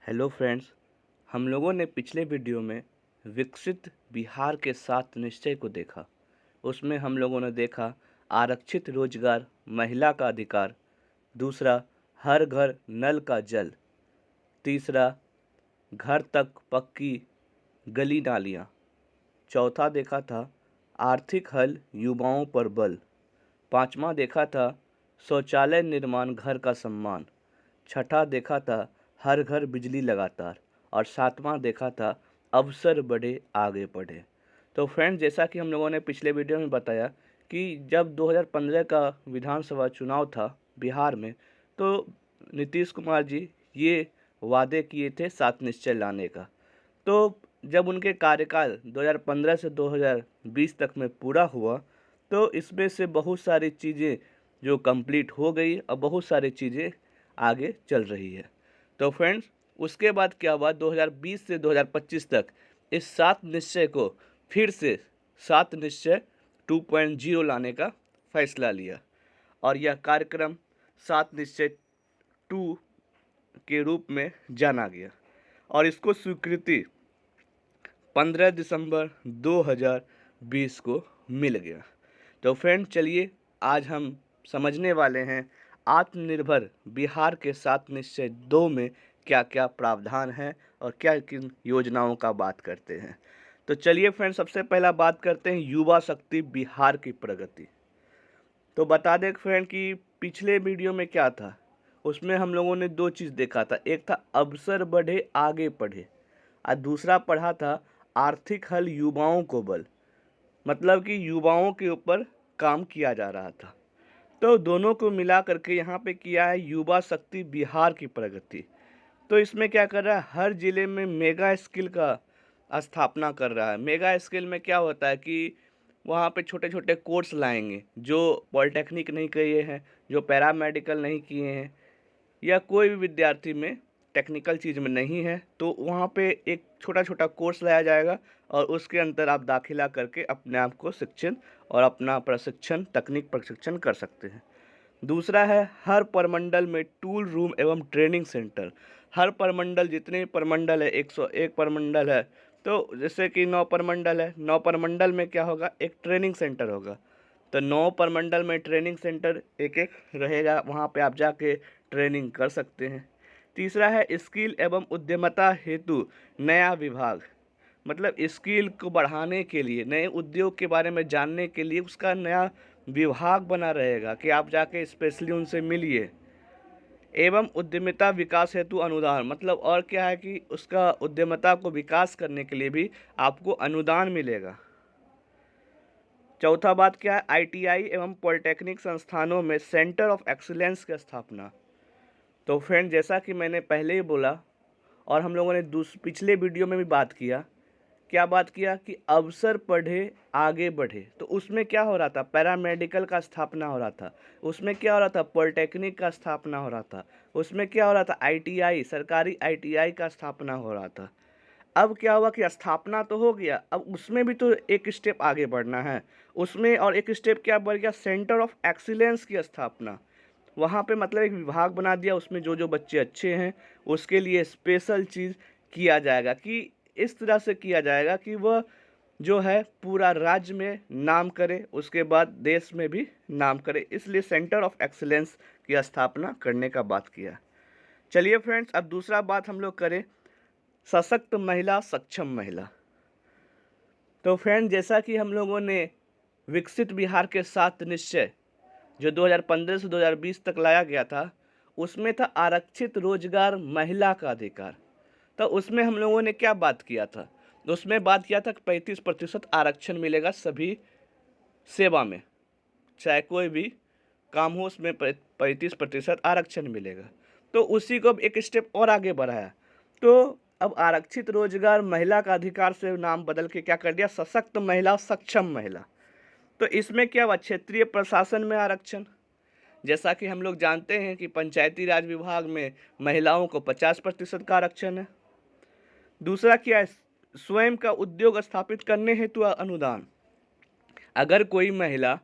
Hello friends. हम लोगों ने पिछले वीडियो में विकसित बिहार के 7 निश्चय को देखा। उसमें हम लोगों ने देखा आरक्षित रोजगार, महिला का अधिकार, दूसरा हर घर नल का जल, तीसरा घर तक पक्की गली नालियाँ, चौथा देखा था आर्थिक हल युवाओं पर बल, पांचवा देखा था शौचालय निर्माण घर का सम्मान, छठा देखा था हर घर बिजली लगातार और सातवां देखा था अवसर बढ़े आगे बढ़े। तो फ्रेंड्स, जैसा कि हम लोगों ने पिछले वीडियो में बताया कि जब 2015 का विधानसभा चुनाव था बिहार में, तो नीतीश कुमार जी ये वादे किए थे 7 निश्चय लाने का। तो जब उनके कार्यकाल 2015 से 2020 तक में पूरा हुआ, तो इसमें से बहुत सारी चीज़ें जो कंप्लीट हो गई और बहुत सारी चीज़ें आगे चल रही है। तो फ्रेंड्स, उसके बाद क्या हुआ, 2020 से 2025 तक इस 7 निश्चय को फिर से 7 निश्चय 2.0 लाने का फैसला लिया और यह कार्यक्रम 7 निश्चय 2 के रूप में जाना गया और इसको स्वीकृति 15 दिसंबर 2020 को मिल गया। तो फ्रेंड, चलिए आज हम समझने वाले हैं आत्मनिर्भर बिहार के 7 निश्चय 2 में क्या क्या प्रावधान है और क्या किन योजनाओं का बात करते हैं। तो चलिए फ्रेंड, सबसे पहला बात करते हैं युवा शक्ति बिहार की प्रगति। तो बता दें फ्रेंड कि पिछले वीडियो में क्या था, उसमें हम लोगों ने दो चीज़ देखा था। एक था अवसर बढ़े आगे बढ़े और दूसरा पढ़ा था आर्थिक हल युवाओं को बल, मतलब कि युवाओं के ऊपर काम किया जा रहा था। तो दोनों को मिला करके यहाँ पे किया है युवा शक्ति बिहार की प्रगति। तो इसमें क्या कर रहा है, हर जिले में मेगा स्किल का स्थापना कर रहा है। मेगा स्किल में क्या होता है कि वहाँ पे छोटे छोटे कोर्स लाएंगे जो पॉलिटेक्निक नहीं किए हैं, जो पैरामेडिकल नहीं किए हैं, या कोई भी विद्यार्थी में टेक्निकल चीज़ में नहीं है, तो वहाँ पे एक छोटा छोटा कोर्स लाया जाएगा और उसके अंदर आप दाखिला करके अपने आप को शिक्षण और अपना प्रशिक्षण, तकनीक प्रशिक्षण कर सकते हैं। दूसरा है हर प्रमंडल में टूल रूम एवं ट्रेनिंग सेंटर। हर प्रमंडल, जितने प्रमंडल है, 101 प्रमंडल है, तो जैसे कि 9 प्रमंडल है, 9 प्रमंडल में क्या होगा, एक ट्रेनिंग सेंटर होगा। तो 9 प्रमंडल में ट्रेनिंग सेंटर एक एक रहेगा, वहाँ पे आप जाके ट्रेनिंग कर सकते हैं। तीसरा है स्किल एवं उद्यमता हेतु नया विभाग, मतलब स्किल को बढ़ाने के लिए, नए उद्योग के बारे में जानने के लिए उसका नया विभाग बना रहेगा कि आप जाके स्पेशली उनसे मिलिए। एवं उद्यमिता विकास हेतु अनुदान, मतलब और क्या है कि उसका उद्यमिता को विकास करने के लिए भी आपको अनुदान मिलेगा। चौथा बात क्या है, आईटीआई एवं पॉलिटेक्निक संस्थानों में सेंटर ऑफ एक्सीलेंस की स्थापना। तो फ्रेंड, जैसा कि मैंने पहले ही बोला और हम लोगों ने पिछले वीडियो में भी बात किया, क्या बात किया कि अवसर बढ़े आगे बढ़े। तो उसमें क्या हो रहा था, पैरामेडिकल का स्थापना हो रहा था, उसमें क्या हो रहा था, पॉलिटेक्निक का स्थापना हो रहा था, उसमें क्या हो रहा था, आईटीआई, सरकारी आईटीआई का स्थापना हो रहा था। अब क्या हुआ कि स्थापना तो हो गया, अब उसमें भी तो एक स्टेप आगे बढ़ना है। उसमें और एक स्टेप क्या बढ़ गया, सेंटर ऑफ एक्सीलेंस की स्थापना। वहाँ पे मतलब एक विभाग बना दिया, उसमें जो जो बच्चे अच्छे हैं उसके लिए स्पेशल चीज़ किया जाएगा, कि इस तरह से किया जाएगा कि वह जो है पूरा राज्य में नाम करे, उसके बाद देश में भी नाम करे। इसलिए सेंटर ऑफ एक्सीलेंस की स्थापना करने का बात किया। चलिए फ्रेंड्स, अब दूसरा बात हम लोग करें, सशक्त महिला, सक्षम महिला। तो फ्रेंड, जैसा कि हम लोगों ने विकसित बिहार के 7 निश्चय जो 2015 से 2020 तक लाया गया था, उसमें था आरक्षित रोजगार, महिला का अधिकार। तो उसमें हम लोगों ने क्या बात किया था, उसमें बात किया था कि 35% आरक्षण मिलेगा सभी सेवा में, चाहे कोई भी काम हो उसमें 35% आरक्षण मिलेगा। तो उसी को अब एक स्टेप और आगे बढ़ाया, तो अब आरक्षित रोजगार, महिला का अधिकार से नाम बदल के क्या कर दिया, सशक्त महिला, सक्षम महिला। तो इसमें क्या हुआ, क्षेत्रीय प्रशासन में आरक्षण। जैसा कि हम लोग जानते हैं कि पंचायती राज विभाग में महिलाओं को 50% का आरक्षण है। दूसरा क्या है, स्वयं का उद्योग स्थापित करने हेतु अनुदान। अगर कोई महिला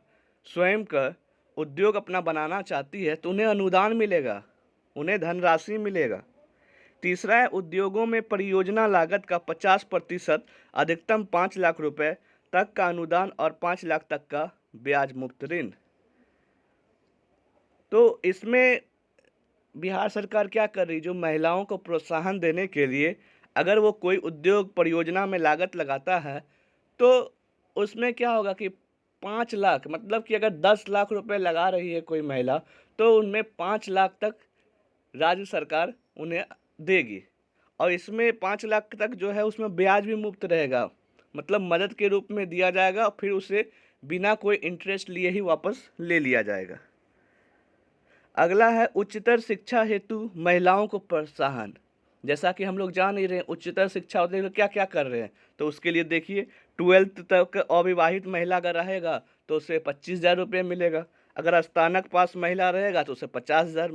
स्वयं का उद्योग अपना बनाना चाहती है तो उन्हें अनुदान मिलेगा, उन्हें धनराशि मिलेगा। तीसरा है उद्योगों में परियोजना लागत का 50% अधिकतम 5 लाख रुपए तक का अनुदान और 5 लाख तक का ब्याज मुक्त ऋण। तो इसमें बिहार सरकार क्या कर रही, जो महिलाओं को प्रोत्साहन देने के लिए अगर वो कोई उद्योग परियोजना में लागत लगाता है तो उसमें क्या होगा कि 5 लाख, मतलब कि अगर 10 लाख रुपए लगा रही है कोई महिला तो उनमें 5 लाख तक राज्य सरकार उन्हें देगी। और इसमें 5 लाख तक जो है उसमें ब्याज भी मुफ्त रहेगा, मतलब मदद के रूप में दिया जाएगा और फिर उसे बिना कोई इंटरेस्ट लिए ही वापस ले लिया जाएगा। अगला है उच्चतर शिक्षा हेतु महिलाओं को प्रोत्साहन। जैसा कि हम लोग जान ही रहे हैं उच्चतर शिक्षा होते हैं तो क्या क्या कर रहे हैं, तो उसके लिए देखिए 12th तक अविवाहित महिला अगर रहेगा तो उसे 25,000 रुपये मिलेगा, अगर स्नातक पास महिला रहेगा तो उसे 50,000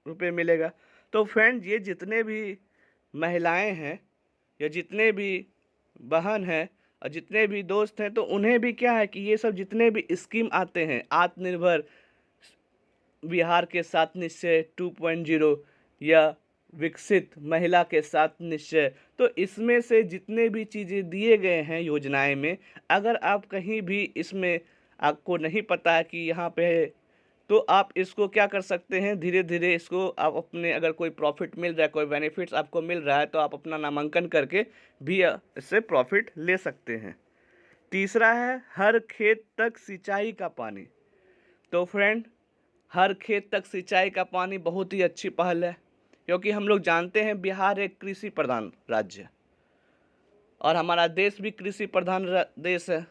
रुपये मिलेगा। तो फ्रेंड, ये जितने भी महिलाएं हैं या जितने भी बहन हैं और जितने भी दोस्त हैं तो उन्हें भी क्या है कि ये सब जितने भी स्कीम आते हैं, आत्मनिर्भर बिहार के 7 निश्चय 2.0 या विकसित महिला के 7 निश्चय, तो इसमें से जितने भी चीज़ें दिए गए हैं योजनाएं में, अगर आप कहीं भी इसमें आपको नहीं पता है कि यहाँ पे है, तो आप इसको क्या कर सकते हैं, धीरे धीरे इसको आप अपने, अगर कोई प्रॉफिट मिल रहा है, कोई बेनिफिट्स आपको मिल रहा है तो आप अपना नामांकन करके भी इससे प्रॉफिट ले सकते हैं। तीसरा है हर खेत तक सिंचाई का पानी। तो फ्रेंड, हर खेत तक सिंचाई का पानी बहुत ही अच्छी पहल है, क्योंकि हम लोग जानते हैं बिहार एक कृषि प्रधान राज्य है और हमारा देश भी कृषि प्रधान देश है।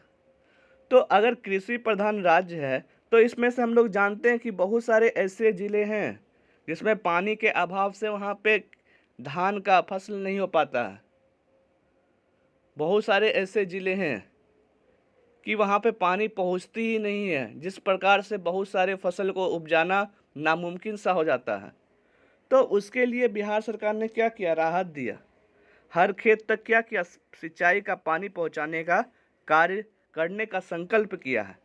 तो अगर कृषि प्रधान राज्य है तो इसमें से हम लोग जानते हैं कि बहुत सारे ऐसे ज़िले हैं जिसमें पानी के अभाव से वहाँ पे धान का फसल नहीं हो पाता है। बहुत सारे ऐसे ज़िले हैं कि वहाँ पे पानी पहुँचती ही नहीं है, जिस प्रकार से बहुत सारे फसल को उपजाना नामुमकिन सा हो जाता है। तो उसके लिए बिहार सरकार ने क्या किया, राहत दिया, हर खेत तक क्या किया, सिंचाई का पानी पहुँचाने का कार्य करने का संकल्प किया है।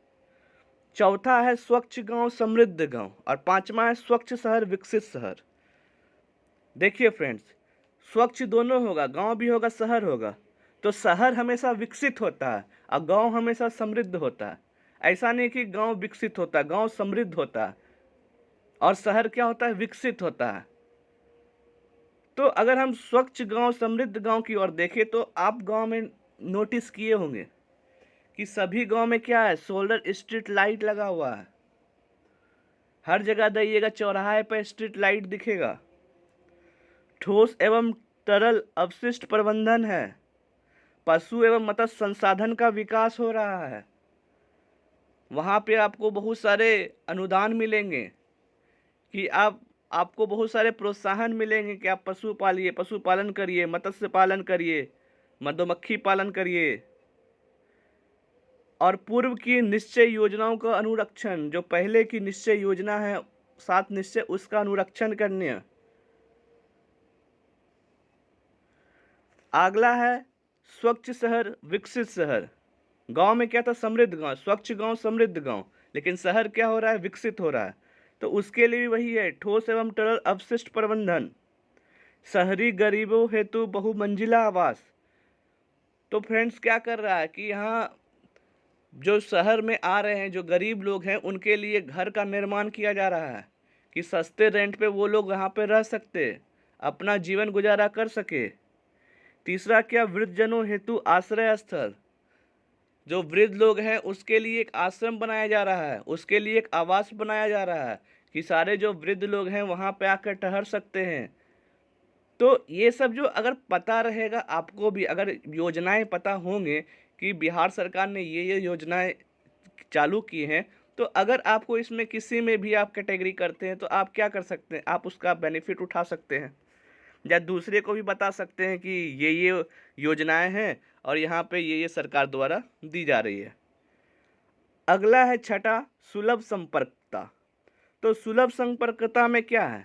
चौथा है स्वच्छ गांव समृद्ध गांव और पांचवा है स्वच्छ शहर विकसित शहर। देखिए फ्रेंड्स, स्वच्छ दोनों होगा, गांव भी होगा शहर होगा, तो शहर हमेशा विकसित होता है और गांव हमेशा समृद्ध होता है। ऐसा नहीं कि गांव विकसित होता है, गांव समृद्ध होता है और शहर क्या होता है, विकसित होता है। तो अगर हम स्वच्छ गांव समृद्ध गांव की ओर देखें तो आप गांव में नोटिस किए होंगे कि सभी गांव में क्या है, सोलर स्ट्रीट लाइट लगा हुआ है। हर जगह जाइएगा चौराहे पर स्ट्रीट लाइट दिखेगा। ठोस एवं तरल अपशिष्ट प्रबंधन है। पशु एवं मत्स्य संसाधन का विकास हो रहा है। वहाँ पे आपको बहुत सारे अनुदान मिलेंगे कि आपको बहुत सारे प्रोत्साहन मिलेंगे कि आप पशु पालिए, पशुपालन करिए, मत्स्य पालन करिए, मधुमक्खी पालन करिए। और पूर्व की निश्चय योजनाओं का अनुरक्षण, जो पहले की निश्चय योजना है 7 निश्चय, उसका अनुरक्षण करने। अगला है स्वच्छ शहर विकसित शहर। गांव में क्या था, समृद्ध गांव, स्वच्छ गांव समृद्ध गांव, लेकिन शहर क्या हो रहा है, विकसित हो रहा है। तो उसके लिए भी वही है, ठोस एवं तरल अपशिष्ट प्रबंधन, शहरी गरीबों हेतु बहुमंजिला आवास। तो फ्रेंड्स क्या कर रहा है कि यहाँ जो शहर में आ रहे हैं, जो गरीब लोग हैं, उनके लिए घर का निर्माण किया जा रहा है कि सस्ते रेंट पे वो लोग यहाँ पे रह सकते, अपना जीवन गुजारा कर सके। तीसरा क्या, वृद्धजनों हेतु आश्रय स्थल, जो वृद्ध लोग हैं उसके लिए एक आश्रम बनाया जा रहा है, उसके लिए एक आवास बनाया जा रहा है कि सारे जो वृद्ध लोग हैं वहाँ पे आकर ठहर सकते हैं। तो ये सब जो अगर पता रहेगा आपको भी, अगर योजनाएं पता होंगे कि बिहार सरकार ने ये योजनाएं चालू की हैं, तो अगर आपको इसमें किसी में भी आप कैटेगरी करते हैं तो आप क्या कर सकते हैं, आप उसका बेनिफिट उठा सकते हैं या दूसरे को भी बता सकते हैं कि ये योजनाएं हैं और यहाँ पे ये सरकार द्वारा दी जा रही है। अगला है छठा, सुलभ संपर्कता। तो सुलभ संपर्कता में क्या है,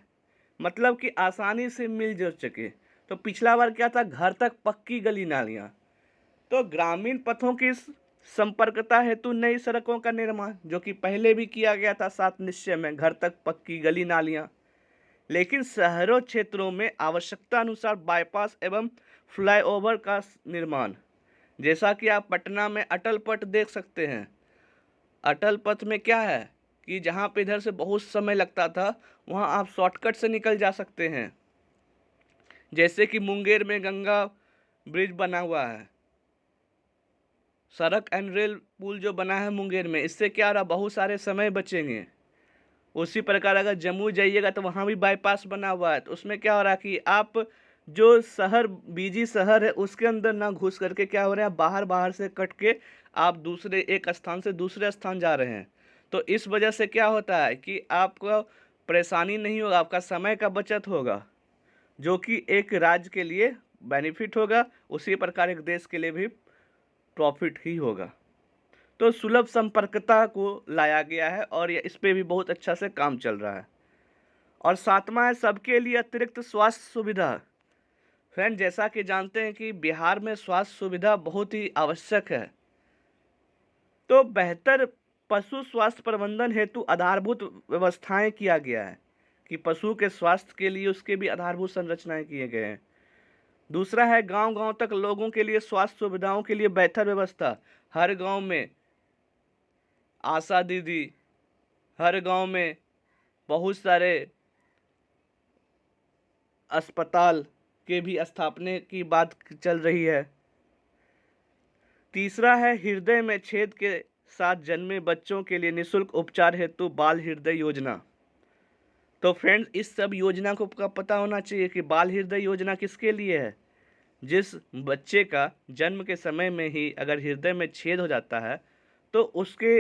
मतलब कि आसानी से मिल जुल सके। तो पिछला बार क्या था, घर तक पक्की गली नालियाँ, तो ग्रामीण पथों की संपर्कता हेतु नई सड़कों का निर्माण, जो कि पहले भी किया गया था 7 निश्चय में, घर तक पक्की गली नालियाँ। लेकिन शहरों क्षेत्रों में आवश्यकता अनुसार बाईपास एवं फ्लाईओवर का निर्माण, जैसा कि आप पटना में अटल पथ देख सकते हैं। अटल पथ में क्या है कि जहाँ पे इधर से बहुत समय लगता था, वहाँ आप शॉर्टकट से निकल जा सकते हैं। जैसे कि मुंगेर में गंगा ब्रिज बना हुआ है, सड़क एंड रेल पुल जो बना है मुंगेर में, इससे क्या हो रहा, बहुत सारे समय बचेंगे। उसी प्रकार अगर जम्मू जाइएगा तो वहाँ भी बाईपास बना हुआ है, तो उसमें क्या हो रहा है कि आप जो शहर बिजी शहर है उसके अंदर ना घुस करके क्या हो रहा है, बाहर बाहर से कट के आप दूसरे एक स्थान से दूसरे स्थान जा रहे हैं। तो इस वजह से क्या होता है कि आपको परेशानी नहीं होगा, आपका समय का बचत होगा, जो कि एक राज्य के लिए बेनिफिट होगा, उसी प्रकार एक देश के लिए भी प्रॉफिट ही होगा। तो सुलभ संपर्कता को लाया गया है और इस पे भी बहुत अच्छा से काम चल रहा है। और सातवां है सबके लिए अतिरिक्त स्वास्थ्य सुविधा। फ्रेंड, जैसा कि जानते हैं कि बिहार में स्वास्थ्य सुविधा बहुत ही आवश्यक है, तो बेहतर पशु स्वास्थ्य प्रबंधन हेतु आधारभूत व्यवस्थाएं किया गया है कि पशु के स्वास्थ्य के लिए उसके भी आधारभूत संरचनाएं किए गए हैं। दूसरा है गांव गांव तक लोगों के लिए स्वास्थ्य सुविधाओं के लिए बेहतर व्यवस्था। हर गांव में आशा दीदी, हर गांव में बहुत सारे अस्पताल के भी स्थापना की बात चल रही है। तीसरा है हृदय में छेद के साथ जन्मे बच्चों के लिए निःशुल्क उपचार हेतु बाल हृदय योजना। तो फ्रेंड्स, इस सब योजना को का पता होना चाहिए कि बाल हृदय योजना किसके लिए है। जिस बच्चे का जन्म के समय में ही अगर हृदय में छेद हो जाता है तो उसके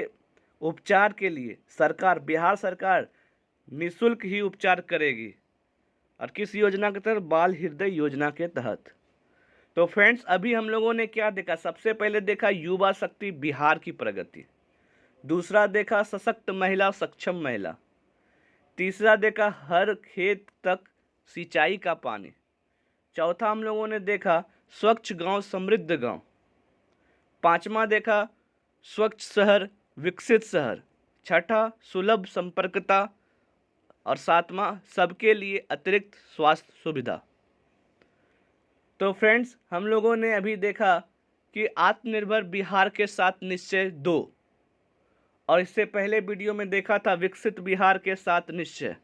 उपचार के लिए सरकार, बिहार सरकार निःशुल्क ही उपचार करेगी। और किस योजना के तहत? बाल हृदय योजना के तहत। तो फ्रेंड्स, अभी हम लोगों ने क्या देखा? सबसे पहले देखा युवा शक्ति बिहार की प्रगति, दूसरा देखा सशक्त महिला सक्षम महिला, तीसरा देखा हर खेत तक सिंचाई का पानी, चौथा हम लोगों ने देखा स्वच्छ गांव समृद्ध गांव, पांचवा देखा स्वच्छ शहर विकसित शहर, छठा सुलभ संपर्कता, और सातवां सबके लिए अतिरिक्त स्वास्थ्य सुविधा। तो फ्रेंड्स, हम लोगों ने अभी देखा कि आत्मनिर्भर बिहार के 7 निश्चय 2, और इससे पहले वीडियो में देखा था विकसित बिहार के 7 निश्चय।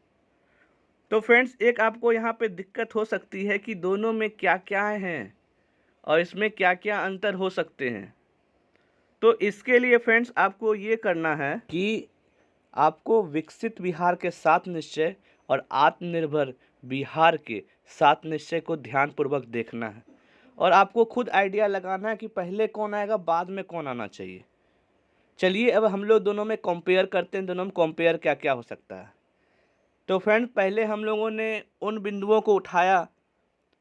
तो फ्रेंड्स, एक आपको यहाँ पे दिक्कत हो सकती है कि दोनों में क्या क्या हैं और इसमें क्या क्या अंतर हो सकते हैं। तो इसके लिए फ्रेंड्स आपको ये करना है कि आपको विकसित बिहार के 7 निश्चय और आत्मनिर्भर बिहार के 7 निश्चय को ध्यानपूर्वक देखना है, और आपको खुद आइडिया लगाना है कि पहले कौन आएगा बाद में कौन आना चाहिए। चलिए अब हम लोग दोनों में कंपेयर करते हैं, दोनों में कंपेयर क्या क्या हो सकता है। तो फ्रेंड, पहले हम लोगों ने उन बिंदुओं को उठाया,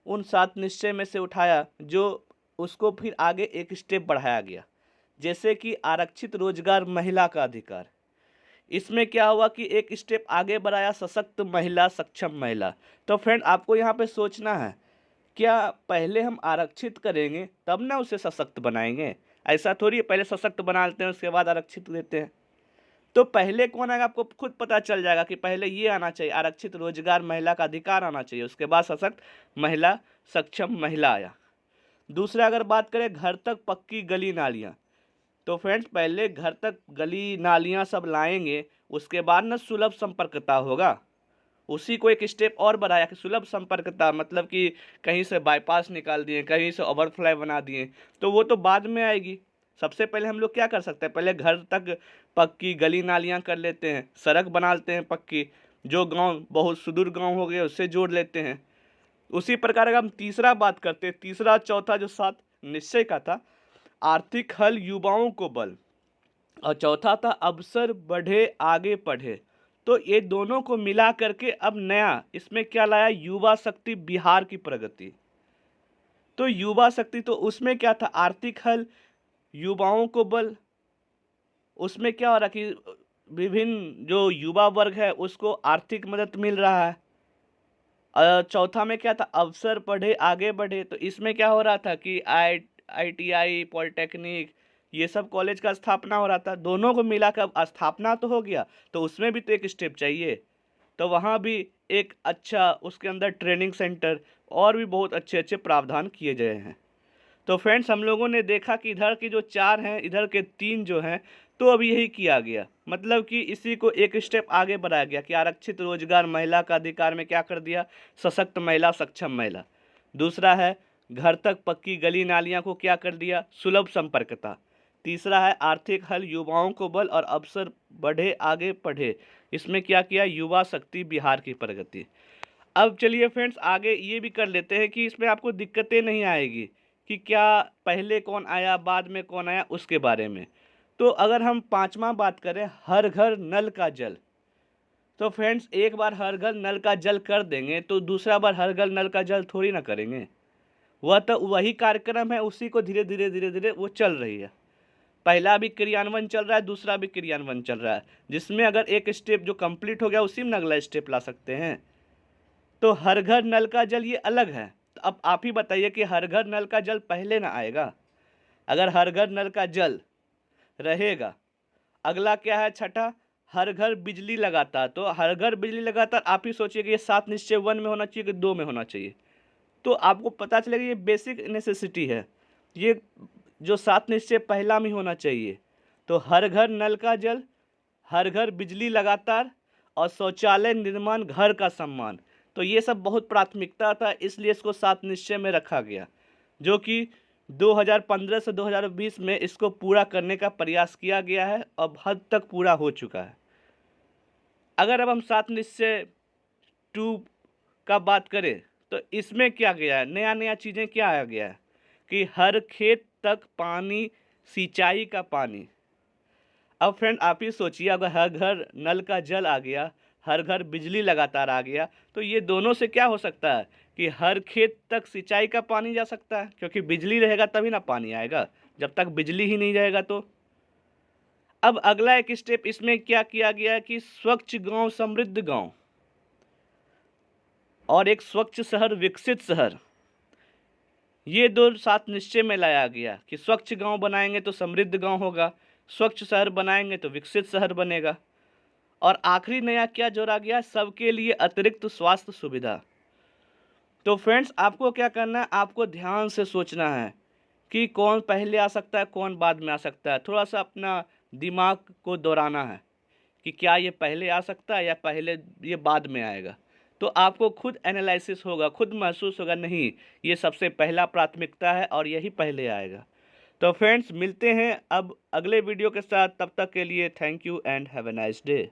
उन 7 निश्चय में से उठाया जो उसको फिर आगे एक स्टेप बढ़ाया गया। जैसे कि आरक्षित रोजगार महिला का अधिकार, इसमें क्या हुआ कि एक स्टेप आगे बढ़ाया सशक्त महिला सक्षम महिला। तो फ्रेंड, आपको यहाँ पे सोचना है, क्या पहले हम आरक्षित करेंगे तब ना उसे सशक्त बनाएंगे? ऐसा थोड़ी है पहले सशक्त बना लेते हैं उसके बाद आरक्षित देते हैं। तो पहले कौन आएगा आपको खुद पता चल जाएगा कि पहले ये आना चाहिए, आरक्षित रोजगार महिला का अधिकार आना चाहिए, उसके बाद सशक्त महिला सक्षम महिला आया। दूसरा, अगर बात करें घर तक पक्की गली नालियाँ, तो फ्रेंड्स पहले घर तक गली नालियाँ सब लाएंगे, उसके बाद ना सुलभ संपर्कता होगा। उसी को एक स्टेप और बढ़ाया कि सुलभ संपर्कता मतलब कि कहीं से बाईपास निकाल दिए, कहीं से ओवरफ्लाई बना दिए, तो वो तो बाद में आएगी। सबसे पहले हम लोग क्या कर सकते हैं, पहले घर तक पक्की गली नालियाँ कर लेते हैं, सड़क बना लेते हैं पक्की, जो गांव बहुत सुदूर गांव हो गए उससे जोड़ लेते हैं। उसी प्रकार अगर हम तीसरा बात करते हैं, तीसरा चौथा जो 7 निश्चय का था, आर्थिक हल युवाओं को बल, और चौथा था अवसर बढ़े आगे पढ़े। तो ये दोनों को मिला करके अब नया इसमें क्या लाया, युवा शक्ति बिहार की प्रगति। तो युवा शक्ति, तो उसमें क्या था, आर्थिक हल युवाओं को बल, उसमें क्या हो रहा कि विभिन्न जो युवा वर्ग है उसको आर्थिक मदद मिल रहा है। चौथा में क्या था, अवसर पढ़े आगे बढ़े, तो इसमें क्या हो रहा था कि ITI पॉलिटेक्निक ये सब कॉलेज का स्थापना हो रहा था। दोनों को मिलाकर अब स्थापना तो हो गया, तो उसमें भी तो एक स्टेप चाहिए, तो वहाँ भी एक अच्छा उसके अंदर ट्रेनिंग सेंटर और भी बहुत अच्छे अच्छे प्रावधान किए गए हैं। तो फ्रेंड्स हम लोगों ने देखा कि इधर की जो 4 हैं, इधर के 3 जो हैं, तो अब यही किया गया। मतलब कि इसी को एक स्टेप आगे बढ़ाया गया कि आरक्षित रोजगार महिला का अधिकार में क्या कर दिया, सशक्त महिला, सक्षम महिला। दूसरा है घर तक पक्की गली नालियाँ को क्या कर दिया, सुलभ संपर्कता। तीसरा है आर्थिक हल, युवाओं को बल और अवसर बढ़े आगे पढ़े। इसमें क्या किया, युवा शक्ति बिहार की प्रगति। अब चलिए फ्रेंड्स आगे ये भी कर लेते हैं कि इसमें आपको दिक्कतें नहीं आएगी कि क्या पहले कौन आया बाद में कौन आया उसके बारे में। तो अगर हम 5वां बात करें, हर घर नल का जल, तो फ्रेंड्स एक बार हर घर नल का जल कर देंगे तो दूसरा बार हर घर नल का जल थोड़ी ना करेंगे। वह तो वही कार्यक्रम है, उसी को धीरे धीरे धीरे धीरे वो चल रही है। पहला भी क्रियान्वयन चल रहा है, दूसरा भी क्रियान्वयन चल रहा है, जिसमें अगर एक स्टेप जो कंप्लीट हो गया उसी में अगला स्टेप ला सकते हैं। तो हर घर नल का जल ये अलग है। तो अब आप ही बताइए कि हर घर नल का जल पहले ना आएगा। अगर हर घर नल का जल रहेगा, अगला क्या है, छठा, हर घर बिजली लगातार। तो हर घर बिजली लगातार आप ही सोचिए कि ये 7 निश्चय 1 में होना चाहिए कि 2 में होना चाहिए। तो आपको पता चलेगा ये बेसिक नेसेसिटी है, ये जो 7 निश्चय पहला में होना चाहिए। तो हर घर नल का जल, हर घर बिजली लगातार और शौचालय निर्माण, घर का सम्मान। तो ये सब बहुत प्राथमिकता था, इसलिए इसको 7 निश्चय में रखा गया, जो कि 2015 से 2020 में इसको पूरा करने का प्रयास किया गया है। अब हद तक पूरा हो चुका है। अगर अब हम 7 निश्चय 2 का बात करें तो इसमें क्या गया है, नया नया चीज़ें क्या आ गया है कि हर खेत तक पानी, सिंचाई का पानी। अब फ्रेंड आप ही सोचिए, अगर हर घर नल का जल आ गया, हर घर बिजली लगातार आ गया, तो ये दोनों से क्या हो सकता है कि हर खेत तक सिंचाई का पानी जा सकता है, क्योंकि बिजली रहेगा तभी ना पानी आएगा, जब तक बिजली ही नहीं रहेगा। तो अब अगला एक स्टेप इसमें क्या किया गया कि स्वच्छ गांव समृद्ध गांव और एक स्वच्छ शहर विकसित शहर, ये 2 7 निश्चय में लाया गया कि स्वच्छ गांव बनाएंगे तो समृद्ध गांव होगा, स्वच्छ शहर बनाएंगे तो विकसित शहर बनेगा। और आखिरी नया क्या जोड़ा गया, सबके लिए अतिरिक्त स्वास्थ्य सुविधा। तो फ्रेंड्स आपको क्या करना है, आपको ध्यान से सोचना है कि कौन पहले आ सकता है, कौन बाद में आ सकता है। थोड़ा सा अपना दिमाग को दौड़ाना है कि क्या ये पहले आ सकता है या पहले ये बाद में आएगा। तो आपको खुद एनालिसिस होगा, खुद महसूस होगा, नहीं ये सबसे पहला प्राथमिकता है और यही पहले आएगा। तो फ्रेंड्स मिलते हैं अब अगले वीडियो के साथ, तब तक के लिए thank you and have a nice day.